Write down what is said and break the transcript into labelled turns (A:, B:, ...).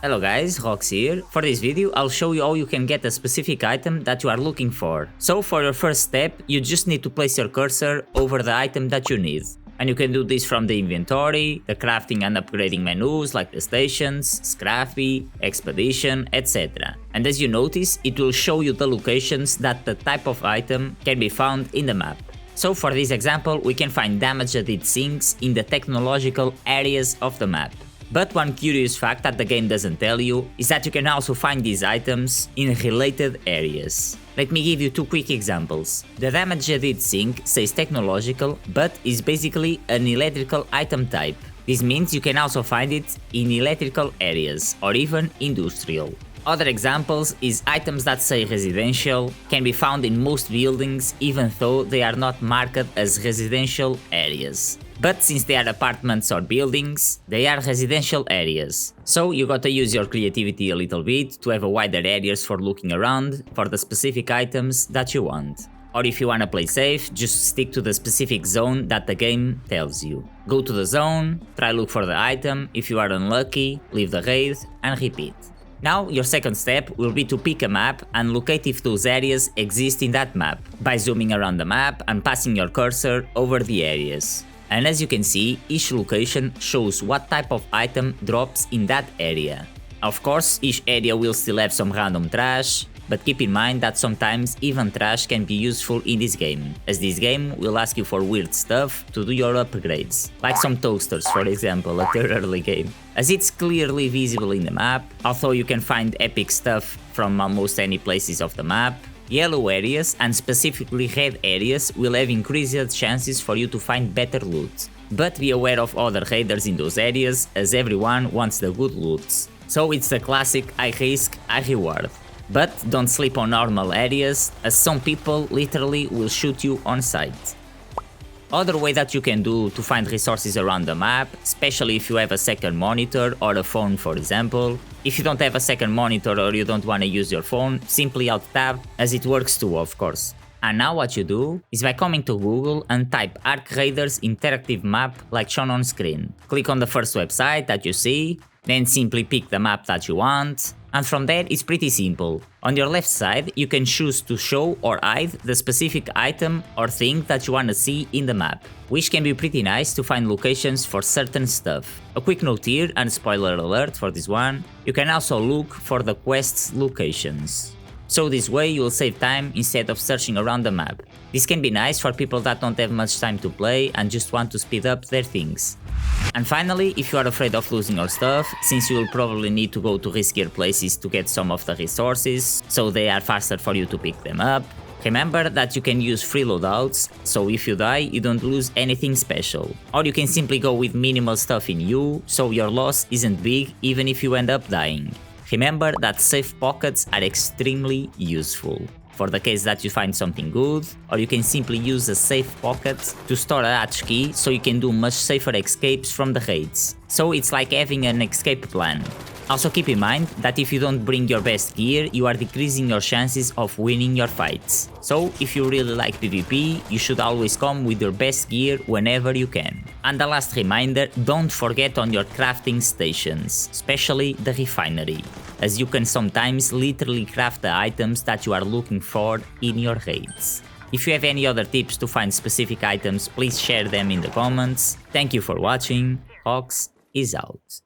A: Hello guys, Rox here. For this video, I'll show you how you can get a specific item that you are looking for. So for your first step, you just need to place your cursor over the item that you need. And you can do this from the inventory, the crafting and upgrading menus like the stations, Scrappy, Expedition, etc. And as you notice, it will show you the locations that the type of item can be found in the map. So for this example, we can find damage that it sinks in the technological areas of the map. But one curious fact that the game doesn't tell you is that you can also find these items in related areas. Let me give you two quick examples. The damage that it sink says technological, but is basically an electrical item type. This means you can also find it in electrical areas or even industrial. Other examples is items that say residential can be found in most buildings even though they are not marked as residential areas. But since they are apartments or buildings, they are residential areas. So you gotta use your creativity a little bit to have a wider areas for looking around for the specific items that you want. Or if you wanna play safe, just stick to the specific zone that the game tells you. Go to the zone, try look for the item, if you are unlucky, leave the raid and repeat. Now, your second step will be to pick a map and locate if those areas exist in that map, by zooming around the map and passing your cursor over the areas. And as you can see, each location shows what type of item drops in that area. Of course, each area will still have some random trash, but keep in mind that sometimes even trash can be useful in this game, as this game will ask you for weird stuff to do your upgrades, like some toasters for example at the early game. As it's clearly visible in the map, although you can find epic stuff from almost any places of the map, yellow areas and specifically red areas will have increased chances for you to find better loot. But be aware of other raiders in those areas, as everyone wants the good loots. So it's the classic high risk, high reward. But don't sleep on normal areas, as some people literally will shoot you on sight. Other way that you can do to find resources around the map, especially if you have a second monitor or a phone for example. If you don't have a second monitor or you don't want to use your phone, simply alt tab, as it works too of course. And now what you do is by coming to Google and type Ark Raiders interactive map like shown on screen. Click on the first website that you see, then simply pick the map that you want, and from there it's pretty simple. On your left side you can choose to show or hide the specific item or thing that you want to see in the map, which can be pretty nice to find locations for certain stuff. A quick note here, and spoiler alert for this one, you can also look for the quest's locations. So this way you will save time instead of searching around the map. This can be nice for people that don't have much time to play and just want to speed up their things. And finally, if you are afraid of losing your stuff, since you will probably need to go to riskier places to get some of the resources, so they are faster for you to pick them up, remember that you can use free loadouts, so if you die you don't lose anything special. Or you can simply go with minimal stuff in you, so your loss isn't big even if you end up dying. Remember that safe pockets are extremely useful, for the case that you find something good, or you can simply use a safe pocket to store a hatch key so you can do much safer escapes from the raids. So it's like having an escape plan. Also keep in mind that if you don't bring your best gear, you are decreasing your chances of winning your fights. So if you really like PvP, you should always come with your best gear whenever you can. And the last reminder, don't forget on your crafting stations, especially the refinery, as you can sometimes literally craft the items that you are looking for in your raids. If you have any other tips to find specific items, please share them in the comments. Thank you for watching. Rox is out.